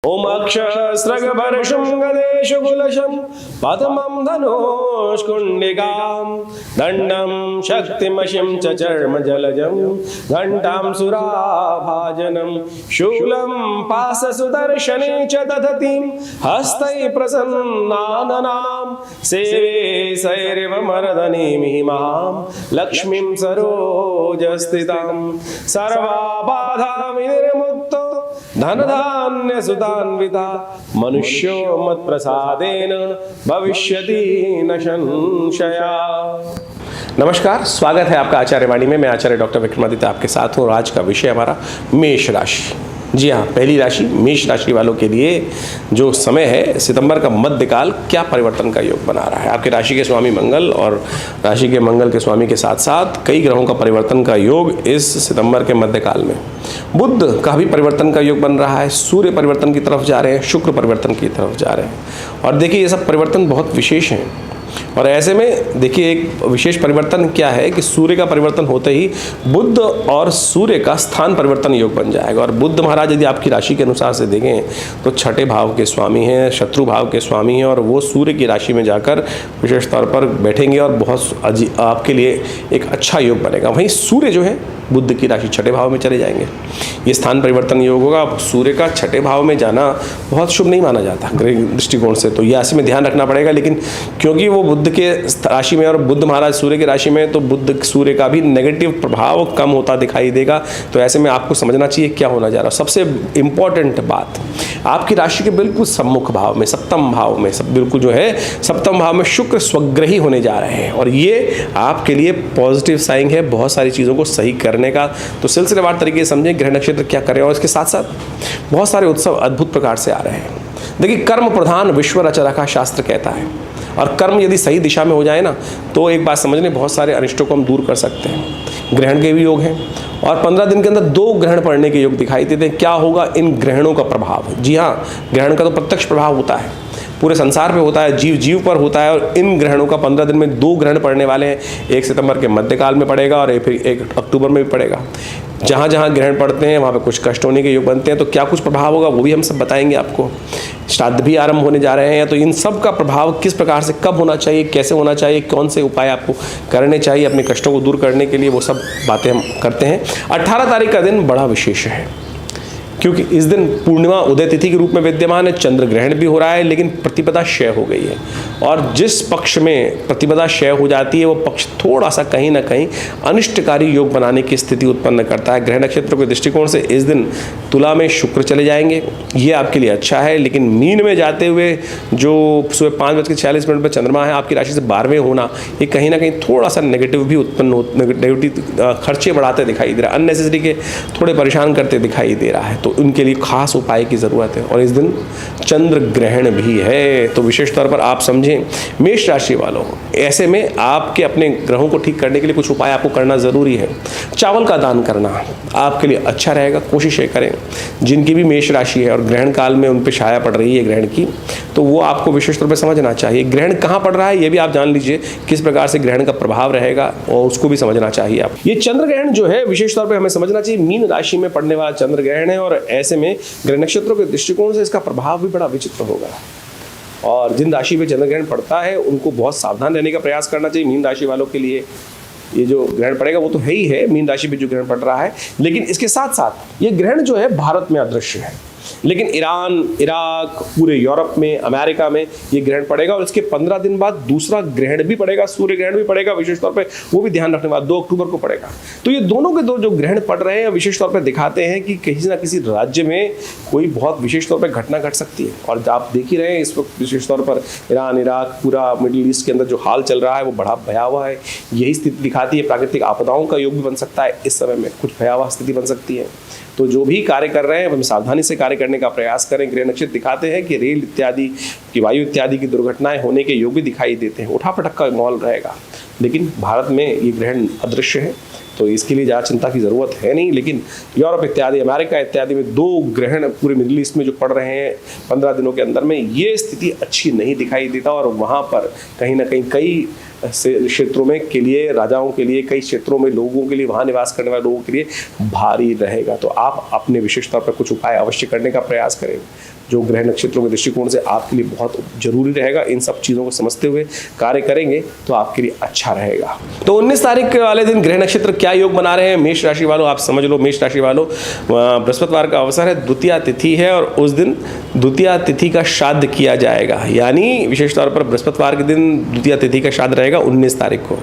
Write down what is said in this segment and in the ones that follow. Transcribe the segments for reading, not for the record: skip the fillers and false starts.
ओम अक्षस्रगभरशृङ्गदेशकुलशं पद्मं धनुष्कुण्डिकां दण्डं शक्तिमशिं च चर्मजलजं घण्टां सुराभाजनं शूलं पाशसुदर्शने च दधतीं हस्तैः प्रसन्नाननां सेवे सैरिव मर्दनीमिमां लक्ष्मीं सरोजस्थितां सर्वाबाधा विनिर्मुक्तो धनधान्य सुतान्विता मनुष्यो मत्प्रसादेन भविष्यति न संशया। नमस्कार, स्वागत है आपका आचार्य वाणी में। मैं आचार्य डॉक्टर विक्रमादित्य आपके साथ हूँ और आज का विषय हमारा मेष राशि। जी हाँ, पहली राशि मेष राशि वालों के लिए जो समय है सितंबर का मध्यकाल क्या परिवर्तन का योग बना रहा है। आपके राशि के स्वामी मंगल और राशि के मंगल के स्वामी के साथ साथ कई ग्रहों का परिवर्तन का योग इस सितंबर के मध्यकाल में। बुध का भी परिवर्तन का योग बन रहा है, सूर्य परिवर्तन की तरफ जा रहे हैं, शुक्र परिवर्तन की तरफ जा रहे हैं। और देखिए ये सब परिवर्तन बहुत विशेष हैं। और ऐसे में देखिए एक विशेष परिवर्तन क्या है कि सूर्य का परिवर्तन होते ही बुध और सूर्य का स्थान परिवर्तन योग बन जाएगा। और बुध महाराज यदि आपकी राशि के अनुसार से देखें तो छठे भाव के स्वामी हैं, शत्रु भाव के स्वामी हैं, और वो सूर्य की राशि में जाकर विशेष तौर पर बैठेंगे और बहुत आपके लिए एक अच्छा योग बनेगा। वहीं सूर्य जो है बुध की राशि छठे भाव में चले जाएंगे। ये स्थान परिवर्तन योग होगा। सूर्य का छठे भाव में जाना बहुत शुभ नहीं माना जाता ग्रह दृष्टिकोण से, तो ये ऐसे में ध्यान रखना पड़ेगा। लेकिन क्योंकि वो बुध के राशि में और बुध महाराज सूर्य की राशि में, तो बुध सूर्य का भी नेगेटिव प्रभाव कम होता दिखाई देगा। तो ऐसे में आपको समझना चाहिए क्या होना जा रहा है। सबसे इंपॉर्टेंट बात, आपकी राशि के बिल्कुल सम्मुख भाव में, सप्तम भाव में, सब बिल्कुल जो है सप्तम भाव में शुक्र स्वग्रही होने जा रहे हैं। और ये आपके लिए पॉजिटिव साइन है बहुत सारी चीज़ों को सही करने का। तो सिलसिलेवार तरीके से समझें ग्रह नक्षत्र क्या कर रहे हैं। और इसके साथ साथ बहुत सारे उत्सव अद्भुत प्रकार से आ रहे हैं। देखिए कर्म प्रधान विश्व रचा रखा शास्त्र कहता है, और कर्म यदि सही दिशा में हो जाए ना तो एक बात समझ लें बहुत सारे अनिष्टों को हम दूर कर सकते हैं। ग्रहण के भी योग हैं और 15 दिन के अंदर 2 ग्रहण पड़ने के योग दिखाई देते हैं। क्या होगा इन ग्रहणों का प्रभाव? जी हाँ, ग्रहण का तो प्रत्यक्ष प्रभाव होता है, पूरे संसार पे होता है, जीव जीव पर होता है। और इन ग्रहणों का 15 दिन में 2 ग्रहण पड़ने वाले हैं। 1 सितंबर के मध्यकाल में पड़ेगा और फिर 1 अक्टूबर में भी पड़ेगा। जहाँ जहाँ ग्रहण पड़ते हैं वहाँ पे कुछ कष्ट होने के योग बनते हैं। तो क्या कुछ प्रभाव होगा वो भी हम सब बताएंगे आपको। श्राद्ध भी आरंभ होने जा रहे हैं, तो इन सब का प्रभाव किस प्रकार से कब होना चाहिए, कैसे होना चाहिए, कौन से उपाय आपको करने चाहिए अपने कष्टों को दूर करने के लिए, वो सब बातें हम करते हैं। 18 तारीख का दिन बड़ा विशेष है क्योंकि इस दिन पूर्णिमा उदय तिथि के रूप में विद्यमान है। चंद्र ग्रहण भी हो रहा है, लेकिन प्रतिपदा क्षय हो गई है। और जिस पक्ष में प्रतिपदा क्षय हो जाती है वो पक्ष थोड़ा सा कहीं ना कहीं अनिष्टकारी योग बनाने की स्थिति उत्पन्न करता है। ग्रह नक्षत्र के दृष्टिकोण से इस दिन तुला में शुक्र चले जाएंगे, ये आपके लिए अच्छा है। लेकिन मीन में जाते हुए जो सुबह 5:46 पर चंद्रमा है आपकी राशि से 12वें होना, ये कहीं ना कहीं थोड़ा सा नेगेटिव भी उत्पन्न हो, नेगेटिव खर्चे बढ़ाते दिखाई दे रहा है, अननेसेसरी के थोड़े परेशान करते दिखाई दे रहा है। तो उनके लिए खास उपाय की ज़रूरत है। और इस दिन चंद्र ग्रहण भी है, तो विशेष तौर पर आप समझें मेष राशि वालों, ऐसे में आपके अपने ग्रहों को ठीक करने के लिए कुछ उपाय आपको करना ज़रूरी है। चावल का दान करना आपके लिए अच्छा रहेगा, कोशिश करें। जिनकी भी मेष राशि है और ग्रहण काल में उन पर छाया पड़ रही है ग्रहण की, तो वो आपको विशेष तौर पर समझना चाहिए। ग्रहण कहाँ पड़ रहा है ये भी आप जान लीजिए, किस प्रकार से ग्रहण का प्रभाव रहेगा और उसको भी समझना चाहिए आप। ये चंद्र ग्रहण जो है विशेष तौर पर हमें समझना चाहिए, मीन राशि में पड़ने वाला चंद्र ग्रहण है। और ऐसे में ग्रह नक्षत्रों के दृष्टिकोण से इसका प्रभाव भी बड़ा विचित्र होगा। और जिन राशि में चंद्र ग्रहण पड़ता है उनको बहुत सावधान रहने का प्रयास करना चाहिए। मीन राशि वालों के लिए ये जो ग्रहण पड़ेगा वो तो है ही है, मीन राशि पे जो ग्रहण पड़ रहा है, लेकिन इसके साथ साथ ये ग्रहण जो है भारत में अदृश्य है, लेकिन ईरान, इराक, पूरे यूरोप में, अमेरिका में ये ग्रहण पड़ेगा। और इसके 15 दिन बाद दूसरा ग्रहण भी पड़ेगा, सूर्य ग्रहण भी पड़ेगा विशेष तौर पे, वो भी ध्यान रखने वाला 2 अक्टूबर को पड़ेगा। तो ये दोनों के दो जो ग्रहण पड़ रहे हैं विशेष तौर पे दिखाते हैं कि किसी ना किसी राज्य में कोई बहुत विशेष तौर पे घटना घट सकती है। और आप देख ही रहे हैं इस वक्त विशेष तौर पर ईरान, इराक, पूरा मिडिल ईस्ट के अंदर जो हाल चल रहा है वो बड़ा भयावह है। यही स्थिति दिखाती है, प्राकृतिक आपदाओं का योग भी बन सकता है इस समय में, कुछ भयावह स्थिति बन सकती है। तो जो भी कार्य कर रहे हैं हम सावधानी से कार्य करने का प्रयास करें। ग्रह नक्षत्र दिखाते हैं कि रेल इत्यादि की, वायु इत्यादि की दुर्घटनाएं होने के योग भी दिखाई देते हैं। उठापटक का माहौल रहेगा, लेकिन भारत में ये ग्रहण अदृश्य है तो इसके लिए ज़्यादा चिंता की ज़रूरत है नहीं। लेकिन यूरोप इत्यादि, अमेरिका इत्यादि में 2 ग्रहण पूरे मिडिल ईस्ट में जो पड़ रहे हैं 15 दिनों के अंदर में, ये स्थिति अच्छी नहीं दिखाई देता। और वहाँ पर कहीं ना कहीं कई क्षेत्रों में के लिए, राजाओं के लिए, कई क्षेत्रों में लोगों के लिए, वहाँ निवास करने वाले लोगों के लिए भारी रहेगा। तो आप अपने विशेष तौर पर कुछ उपाय अवश्य करने का प्रयास करें। जो ग्रह नक्षत्रों के दृष्टिकोण से आपके लिए बहुत जरूरी रहेगा। इन सब चीज़ों को समझते हुए कार्य करेंगे तो आपके लिए अच्छा रहेगा। तो 19 तारीख वाले दिन ग्रह नक्षत्र क्या योग बना रहे हैं मेष राशि वालों, आप समझ लो। मेष राशि वालों, बृहस्पतिवार का अवसर है, द्वितीया तिथि है और उस दिन द्वितीया तिथि का श्राद्ध किया जाएगा। यानी विशेष तौर पर बृहस्पतिवार के दिन द्वितीया तिथि का श्राद्ध रहेगा 19 तारीख को।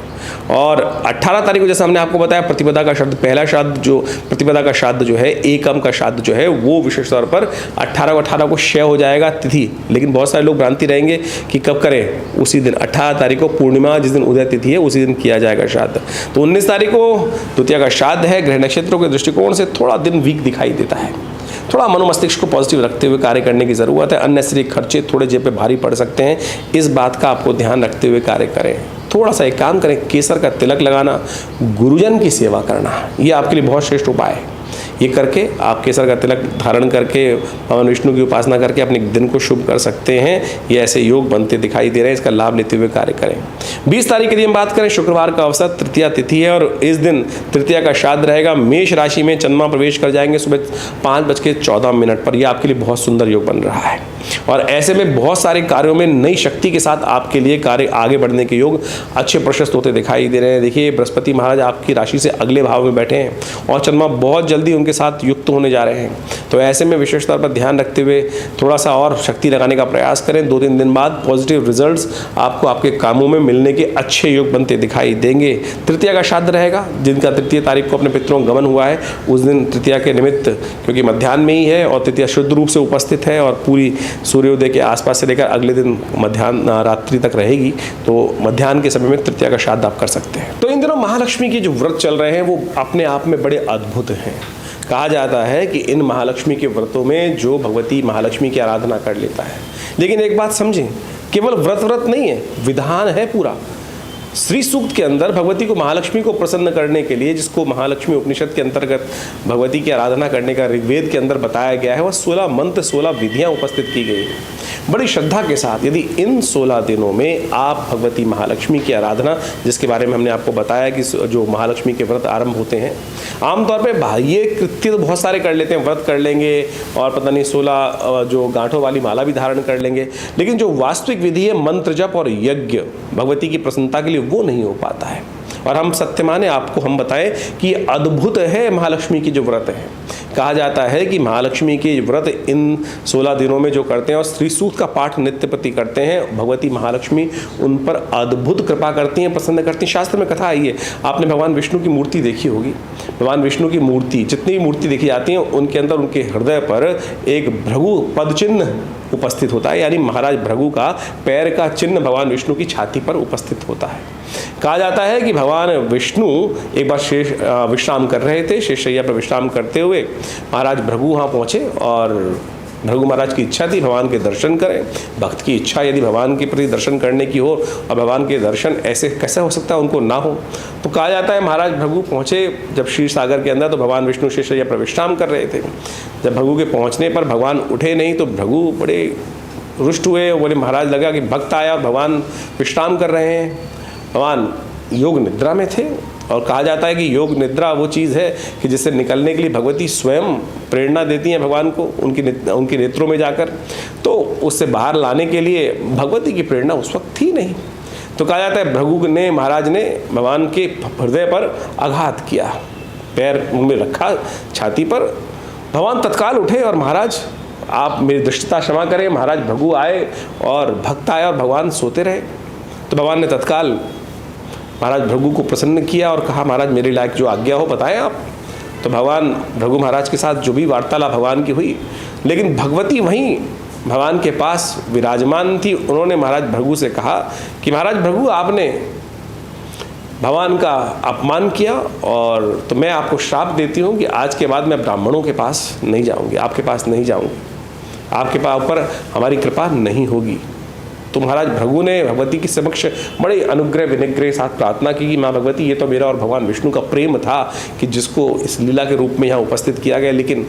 और 18 तारीख को जैसे हमने आपको बताया प्रतिपदा का श्राद्ध, पहला श्राद्ध जो प्रतिपदा का श्राद्ध जो है, एकम का श्राद्ध जो है वो विशेष तौर पर 18 को क्षय हो जाएगा तिथि। लेकिन बहुत सारे लोग भ्रांति रहेंगे कि कब करें, उसी दिन 18 तारीख को पूर्णिमा जिस दिन उदय तिथि है उसी दिन किया जाएगा श्राद्ध। तो 19 तारीख को द्वितीया का श्राद्ध है। ग्रह नक्षत्रों के दृष्टिकोण से थोड़ा दिन वीक दिखाई देता है, थोड़ा मनोमस्तिष्क को पॉजिटिव रखते हुए कार्य करने की जरूरत है। अननेसेसरी खर्चे थोड़े जेब पे भारी पड़ सकते हैं, इस बात का आपको ध्यान रखते हुए कार्य करें। थोड़ा सा एक काम करें, केसर का तिलक लगाना, गुरुजन की सेवा करना, ये आपके लिए बहुत श्रेष्ठ उपाय है। ये करके आप केसर का तिलक धारण करके भगवान विष्णु की उपासना करके अपने दिन को शुभ कर सकते हैं। ये ऐसे योग बनते दिखाई दे रहे हैं, इसका लाभ लेते हुए कार्य करें। 20 तारीख की हम बात करें, शुक्रवार का अवसर, तृतीया तिथि है और इस दिन तृतीया का श्राद्ध रहेगा। मेष राशि में चंद्रमा प्रवेश कर जाएंगे सुबह 5:14 पर। यह आपके लिए बहुत सुंदर योग बन रहा है और ऐसे में बहुत सारे कार्यों में नई शक्ति के साथ आपके लिए कार्य आगे बढ़ने के योग अच्छे प्रशस्त होते दिखाई दे रहे हैं। देखिए, बृहस्पति महाराज आपकी राशि से अगले भाव में बैठे हैं और चंद्रमा बहुत जल्दी उनके साथ युक्त होने जा रहे हैं। तो ऐसे में विशेष तौर पर ध्यान रखते हुए थोड़ा सा और शक्ति लगाने का प्रयास करें। 2-3 दिन बाद पॉजिटिव रिजल्ट्स आपको आपके कामों में मिलने के अच्छे योग बनते दिखाई देंगे। तृतीया का श्राद्ध रहेगा, जिनका तृतीय तारीख को अपने पितरों का गमन हुआ है, उस दिन तृतीया के निमित्त, क्योंकि मध्याह्न में ही है और तृतीया शुद्ध रूप से उपस्थित है और पूरी सूर्योदय के आसपास से लेकर अगले दिन मध्याह्न रात्रि तक रहेगी, तो मध्याह्न के समय में तृतीया का श्राद्ध आप कर सकते हैं। तो इन दिनों महालक्ष्मी के जो व्रत चल रहे हैं वो अपने आप में बड़े अद्भुत हैं। कहा जाता है कि इन महालक्ष्मी के व्रतों में जो भगवती महालक्ष्मी की आराधना कर लेता है, लेकिन एक बात समझें, केवल व्रत नहीं है, विधान है पूरा। श्री सूक्त के अंदर भगवती को, महालक्ष्मी को प्रसन्न करने के लिए, जिसको महालक्ष्मी उपनिषद के अंतर्गत भगवती की आराधना करने का ऋग्वेद के अंदर बताया गया है, वह 16 मंत्र 16 विधियां उपस्थित की गई है बड़ी श्रद्धा के साथ। यदि इन 16 दिनों में आप भगवती महालक्ष्मी की आराधना, जिसके बारे में हमने आपको बताया कि जो महालक्ष्मी के व्रत आरंभ होते हैं, आमतौर पर बाह्य कृत्य तो बहुत सारे कर लेते हैं, व्रत कर लेंगे और पता नहीं 16 जो गांठों वाली माला भी धारण कर लेंगे, लेकिन जो वास्तविक विधि है मंत्र जप और यज्ञ भगवती की प्रसन्नता के लिए, वो नहीं हो पाता है। और हम सत्य माने आपको हम बताएं कि अद्भुत है महालक्ष्मी की जो व्रत है। कहा जाता है कि महालक्ष्मी के व्रत इन 16 दिनों में जो करते हैं और श्री सूक्त का पाठ नित्य प्रति करते हैं, भगवती महालक्ष्मी उन पर अद्भुत कृपा करती हैं, प्रसन्न करती हैं। शास्त्र में कथा आई है, आपने भगवान विष्णु की मूर्ति देखी होगी। भगवान विष्णु की मूर्ति, जितनी भी मूर्ति देखी जाती हैं, उनके अंदर उनके हृदय पर एक भृगु पद चिन्ह उपस्थित होता है, यानी महाराज भृगु का पैर का चिन्ह भगवान विष्णु की छाती पर उपस्थित होता है। कहा जाता है कि भगवान विष्णु एक बार शेष विश्राम कर रहे थे, शेषशैया पर विश्राम करते हुए महाराज भृगु वहाँ पहुँचे और भृगु महाराज की इच्छा थी भगवान के दर्शन करें। भक्त की इच्छा यदि भगवान के प्रति दर्शन करने की हो और भगवान के दर्शन ऐसे कैसे हो सकता है उनको ना हो, तो कहा जाता है महाराज भृगु पहुँचे जब क्षीर सागर के अंदर, तो भगवान विष्णु शेषशैया पर विश्राम कर रहे थे। जब भृगु के पहुँचने पर भगवान उठे नहीं तो भृगु बड़े रुष्ट हुए, बोले महाराज लगा कि भक्त आया और भगवान विश्राम कर रहे हैं। भगवान योग निद्रा में थे और कहा जाता है कि योग निद्रा वो चीज़ है कि जिससे निकलने के लिए भगवती स्वयं प्रेरणा देती हैं भगवान को उनके नेत्रों में जाकर, तो उससे बाहर लाने के लिए भगवती की प्रेरणा उस वक्त थी नहीं। तो कहा जाता है भृगु ने, महाराज ने भगवान के हृदय पर आघात किया, पैर उनमें रखा छाती पर। भगवान तत्काल उठे और महाराज आप मेरी दृष्टता क्षमा करें। महाराज भृगु आए और भक्त आया और भगवान सोते रहे, तो भगवान ने तत्काल महाराज भृगु को प्रसन्न किया और कहा महाराज मेरे लायक जो आज्ञा हो बताएं आप। तो भगवान भृगु महाराज के साथ जो भी वार्तालाप भगवान की हुई, लेकिन भगवती वहीं भगवान के पास विराजमान थी। उन्होंने महाराज भृगु से कहा कि महाराज भृगु आपने भगवान का अपमान किया और तो मैं आपको श्राप देती हूँ कि आज के बाद मैं ब्राह्मणों के पास नहीं जाऊँगी, आपके पास नहीं जाऊँगी, आपके पास ऊपर हमारी कृपा नहीं होगी। तो महाराज भृगु ने भगवती के समक्ष बड़े अनुग्रह विनिग्रह साथ प्रार्थना की कि माँ भगवती ये तो मेरा और भगवान विष्णु का प्रेम था कि जिसको इस लीला के रूप में यहाँ उपस्थित किया गया, लेकिन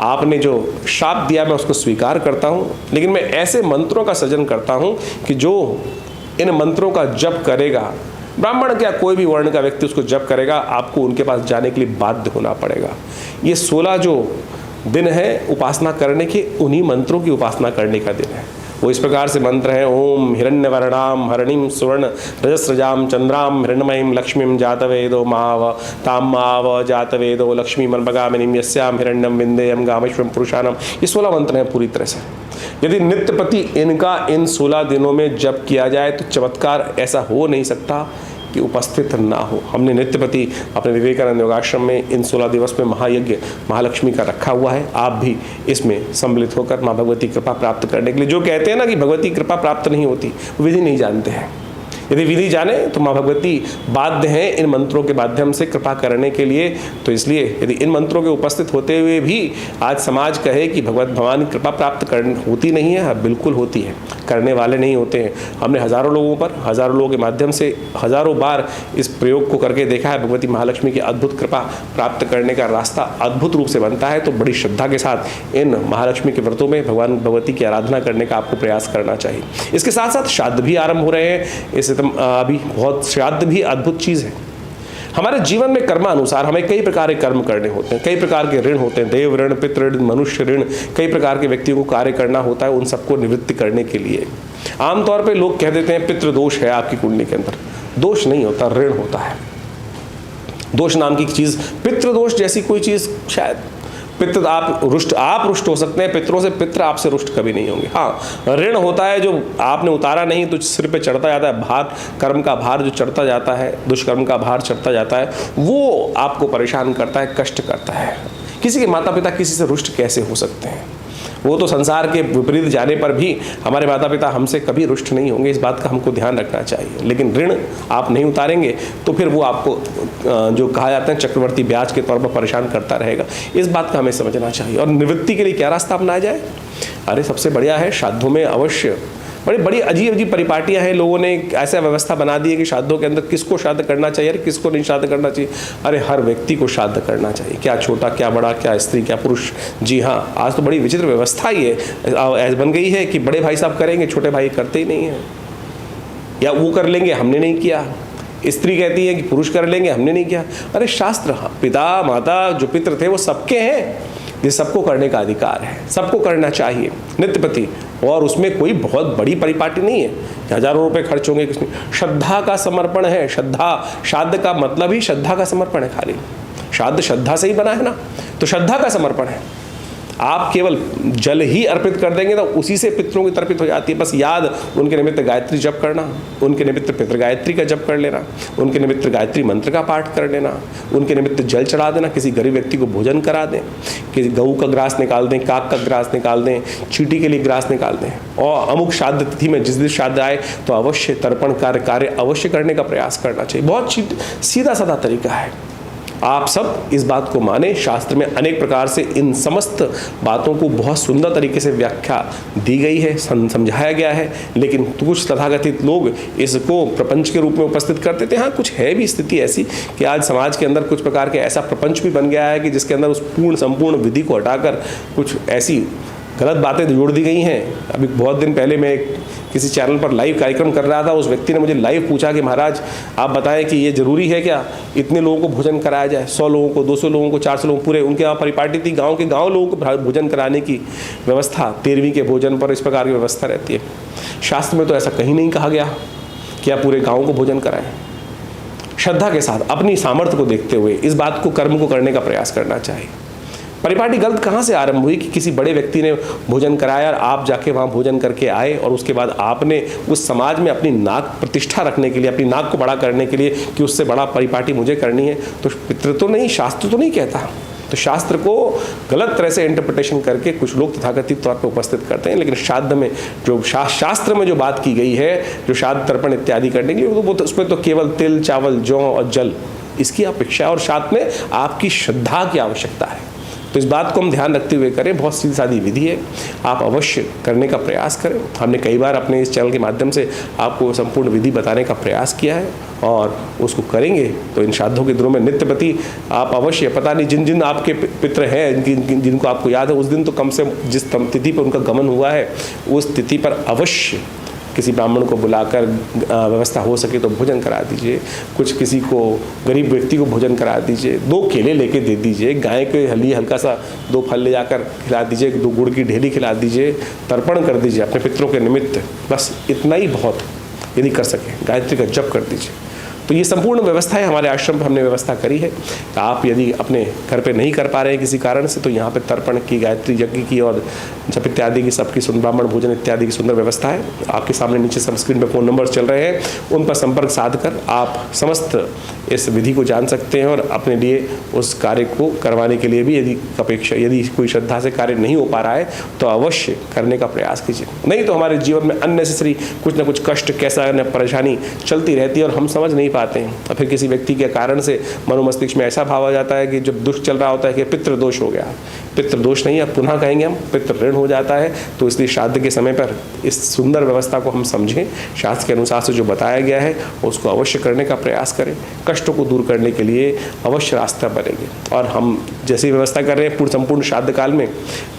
आपने जो शाप दिया मैं उसको स्वीकार करता हूँ, लेकिन मैं ऐसे मंत्रों का सृजन करता हूँ कि जो इन मंत्रों का जप करेगा, ब्राह्मण क्या कोई भी वर्ण का व्यक्ति उसको जप करेगा, आपको उनके पास जाने के लिए बाध्य होना पड़ेगा। ये 16 जो दिन है उपासना करने के, उन्हीं मंत्रों की उपासना करने का दिन है। वो इस प्रकार से मंत्र हैं, ओम हिरण्यवर्णाम हरणिम सुवर्ण रजस्रजाम चंद्राम हिरण्मयीं लक्ष्मीं जातवेदो माव ताम माव जातवेदो लक्ष्मी मनपगामिनीं यस्याम हिरण्यम विंदेयम गामेश्वरम पुरुषानम। ये 16 मंत्र हैं पूरी तरह से। यदि नित्यपति इनका इन 16 दिनों में जप किया जाए तो चमत्कार ऐसा हो नहीं सकता कि उपस्थित ना हो। हमने नित्यपति अपने विवेकानंद योगाश्रम में इन 16 दिवस में महायज्ञ महालक्ष्मी का रखा हुआ है। आप भी इसमें सम्मिलित होकर माँ भगवती कृपा प्राप्त करने के लिए, जो कहते हैं ना कि भगवती कृपा प्राप्त नहीं होती, विधि नहीं जानते हैं। यदि विधि जाने तो माँ भगवती बाध्य हैं इन मंत्रों के माध्यम से कृपा करने के लिए। तो इसलिए यदि इन मंत्रों के उपस्थित होते हुए भी आज समाज कहे कि भगवान की कृपा प्राप्त होती नहीं है, हाँ बिल्कुल होती है, करने वाले नहीं होते हैं। हमने हज़ारों लोगों पर, हज़ारों लोगों के माध्यम से हज़ारों बार इस प्रयोग को करके देखा है। भगवती महालक्ष्मी की अद्भुत कृपा प्राप्त करने का रास्ता अद्भुत रूप से बनता है। तो बड़ी श्रद्धा के साथ इन महालक्ष्मी के व्रतों में भगवान भगवती की आराधना करने का आपको प्रयास करना चाहिए। इसके साथ साथ श्राद्ध भी आरंभ हो रहे हैं। इस अभी बहुत श्राद्ध भी अद्भुत चीज़ है। हमारे जीवन में कर्मानुसार हमें कई प्रकार के कर्म करने होते हैं, कई प्रकार के ऋण होते हैं, देव ऋण, पितृ ऋण, मनुष्य ऋण, कई प्रकार के व्यक्तियों को कार्य करना होता है उन सबको निवृत्ति करने के लिए। आमतौर पे लोग कह देते हैं पितृ दोष है आपकी कुंडली के अंदर। दोष नहीं होता, ऋण होता है। दोष नाम की चीज़, पितृ दोष जैसी कोई चीज़ शायद, पितृ आप रुष्ट हो सकते हैं पितरों से, पितृ आपसे रुष्ट कभी नहीं होंगे। हाँ, ऋण होता है जो आपने उतारा नहीं तो सिर पे चढ़ता जाता है, भार, कर्म का भार जो चढ़ता जाता है, दुष्कर्म का भार चढ़ता जाता है, वो आपको परेशान करता है, कष्ट करता है। किसी के माता पिता किसी से रुष्ट कैसे हो सकते हैं? वो तो संसार के विपरीत जाने पर भी हमारे माता पिता हमसे कभी रुष्ट नहीं होंगे, इस बात का हमको ध्यान रखना चाहिए। लेकिन ऋण आप नहीं उतारेंगे तो फिर वो आपको जो कहा जाता है चक्रवर्ती ब्याज के तौर पर परेशान करता रहेगा। इस बात का हमें समझना चाहिए। और निवृत्ति के लिए क्या रास्ता अपनाया जाए? अरे सबसे बढ़िया है श्राद्धों में अवश्य, बड़ी अजीब अजीब परिपाटियाँ हैं। लोगों ने ऐसा व्यवस्था बना दी है कि श्राद्धों के अंदर किसको श्राद्ध करना चाहिए, अरे किसको नहीं श्राद्ध करना चाहिए। अरे हर व्यक्ति को श्राद्ध करना चाहिए, क्या छोटा क्या बड़ा, क्या स्त्री क्या पुरुष। जी हाँ, आज तो बड़ी विचित्र व्यवस्था ही है, ऐसा बन गई है कि बड़े भाई साहब करेंगे, छोटे भाई करते ही नहीं हैं, या वो कर लेंगे हमने नहीं किया। स्त्री कहती है कि पुरुष कर लेंगे हमने नहीं किया। अरे शास्त्र, पिता माता जो पितृ थे वो सबके हैं, ये सबको करने का अधिकार है, सबको करना चाहिए नित्यपति। और उसमें कोई बहुत बड़ी परिपाटी नहीं है, हजारों रुपए खर्च होंगे कुछ नहीं। श्रद्धा का समर्पण है, श्रद्धा, श्राद्ध का मतलब ही श्रद्धा का समर्पण है। खाली श्राद्ध श्रद्धा से ही बना है ना, तो श्रद्धा का समर्पण है। आप केवल जल ही अर्पित कर देंगे तो उसी से पितरों की तर्पित हो जाती है। बस याद उनके निमित्त गायत्री जप करना, उनके निमित्त पितृ गायत्री का जप कर लेना, उनके निमित्त गायत्री मंत्र का पाठ कर लेना, उनके निमित्त जल चढ़ा देना, किसी गरीब व्यक्ति को भोजन करा दें, किसी गऊ का ग्रास निकाल दें, काक का ग्रास निकाल दें, चींटी के लिए ग्रास निकाल दें। और अमुक श्राद्ध तिथि में जिस दिन श्राद्ध आए तो अवश्य तर्पण कार्य अवश्य करने का प्रयास करना चाहिए। बहुत सीधा साधा तरीका है। आप सब इस बात को माने। शास्त्र में अनेक प्रकार से इन समस्त बातों को बहुत सुंदर तरीके से व्याख्या दी गई है, समझाया गया है। लेकिन कुछ तथाकथित लोग इसको प्रपंच के रूप में उपस्थित करते थे। हाँ, कुछ है भी स्थिति ऐसी कि आज समाज के अंदर कुछ प्रकार के ऐसा प्रपंच भी बन गया है कि जिसके अंदर उस पूर्ण संपूर्ण विधि को हटाकर कुछ ऐसी गलत बातें जोड़ दी गई हैं। अभी बहुत दिन पहले मैं किसी चैनल पर लाइव कार्यक्रम कर रहा था, उस व्यक्ति ने मुझे लाइव पूछा कि महाराज आप बताएं कि ये ज़रूरी है क्या इतने लोगों को भोजन कराया जाए, 100 लोगों को, 200 लोगों को, 400 लोगों, पूरे उनके यहाँ परिपाटी थी, गांव के गांव लोगों को भोजन कराने की व्यवस्था, 13वीं के भोजन पर इस प्रकार की व्यवस्था रहती है। शास्त्र में तो ऐसा कहीं नहीं कहा गया कि आप पूरे गाँव को भोजन कराएं। श्रद्धा के साथ अपनी सामर्थ्य को देखते हुए इस बात को, कर्म को करने का प्रयास करना चाहिए। परिपाटी गलत कहाँ से आरंभ हुई कि किसी बड़े व्यक्ति ने भोजन कराया और आप जाके वहाँ भोजन करके आए और उसके बाद आपने उस समाज में अपनी नाक प्रतिष्ठा रखने के लिए, अपनी नाक को बड़ा करने के लिए कि उससे बड़ा परिपाटी मुझे करनी है, तो पितृ तो नहीं, शास्त्र तो नहीं कहता। तो शास्त्र को गलत तरह से इंटरप्रिटेशन करके कुछ लोग तथाकथित तौर पर उपस्थित करते हैं। लेकिन श्राद्ध में जो शास्त्र में जो बात की गई है, जो श्राद्ध तर्पण इत्यादि करने के लिए, वो तो उसमें तो केवल तिल, चावल, जौ और जल इसकी अपेक्षा है और साथ में आपकी श्रद्धा की आवश्यकता है। तो इस बात को हम ध्यान रखते हुए करें। बहुत सीधी सादी विधि है, आप अवश्य करने का प्रयास करें। हमने कई बार अपने इस चैनल के माध्यम से आपको संपूर्ण विधि बताने का प्रयास किया है और उसको करेंगे तो इन श्राद्धों के दिनों में नित्यपति आप अवश्य, पता नहीं जिन जिन आपके पितृ हैं जिनको आपको याद है, उस दिन तो कम से जिस तिथि पर उनका गमन हुआ है उस तिथि पर अवश्य किसी ब्राह्मण को बुलाकर व्यवस्था हो सके तो भोजन करा दीजिए, कुछ किसी को गरीब व्यक्ति को भोजन करा दीजिए, 2 केले लेके दे दीजिए, गाय के लिए हल्का सा 2 फल ले जाकर खिला दीजिए, 2 गुड़ की ढेली खिला दीजिए, तर्पण कर दीजिए अपने पितरों के निमित्त। बस इतना ही बहुत, यदि कर सके गायत्री का जप कर दीजिए। तो ये संपूर्ण व्यवस्था है, हमारे आश्रम पर हमने व्यवस्था करी है। आप यदि अपने घर पे नहीं कर पा रहे हैं किसी कारण से, तो यहाँ पे तर्पण की, गायत्री यज्ञ की और जप इत्यादि की, सबकी ब्राह्मण भोजन इत्यादि की सुंदर व्यवस्था है। आपके सामने नीचे सब स्क्रीन पे फ़ोन नंबर चल रहे हैं, उन पर संपर्क साध कर आप समस्त इस विधि को जान सकते हैं और अपने लिए उस कार्य को करवाने के लिए भी यदि कोई श्रद्धा से कार्य नहीं हो पा रहा है तो अवश्य करने का प्रयास कीजिए। नहीं तो हमारे जीवन में अननेसेसरी कुछ ना कुछ कष्ट, कैसा न परेशानी चलती रहती है और हम समझ नहीं पाते हैं। और फिर किसी व्यक्ति के कारण से मनोमस्तिष्क में ऐसा भाव आ जाता है कि जब दुष्ट चल रहा होता है कि पितृ दोष हो गया। पितृ दोष नहीं, अब पुनः कहेंगे हम, पितृ ऋण हो जाता है। तो इसलिए श्राद्ध के समय पर इस सुंदर व्यवस्था को हम समझें, शास्त्र के अनुसार से जो बताया गया है उसको अवश्य करने का प्रयास करें। कष्टों को दूर करने के लिए अवश्य रास्ता बनेंगे। और हम जैसी व्यवस्था कर रहे हैं संपूर्ण श्राद्ध काल में,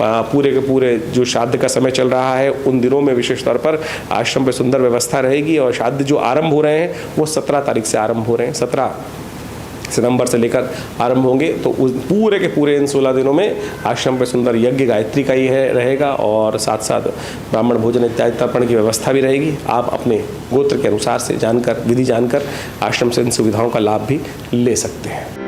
पूरे के पूरे जो श्राद्ध का समय चल रहा है उन दिनों में विशेष तौर पर आश्रम पर सुंदर व्यवस्था रहेगी। और श्राद्ध जो आरंभ हो रहे हैं वो 17 तारीख से आरंभ हो रहे हैं, 17 सितंबर से लेकर आरंभ होंगे। तो उस पूरे के पूरे इन 16 दिनों में आश्रम पे सुंदर यज्ञ गायत्री का ही रहेगा और साथ साथ ब्राह्मण भोजन इत्यादि तर्पण की व्यवस्था भी रहेगी। आप अपने गोत्र के अनुसार से जानकर, विधि जानकर आश्रम से इन सुविधाओं का लाभ भी ले सकते हैं।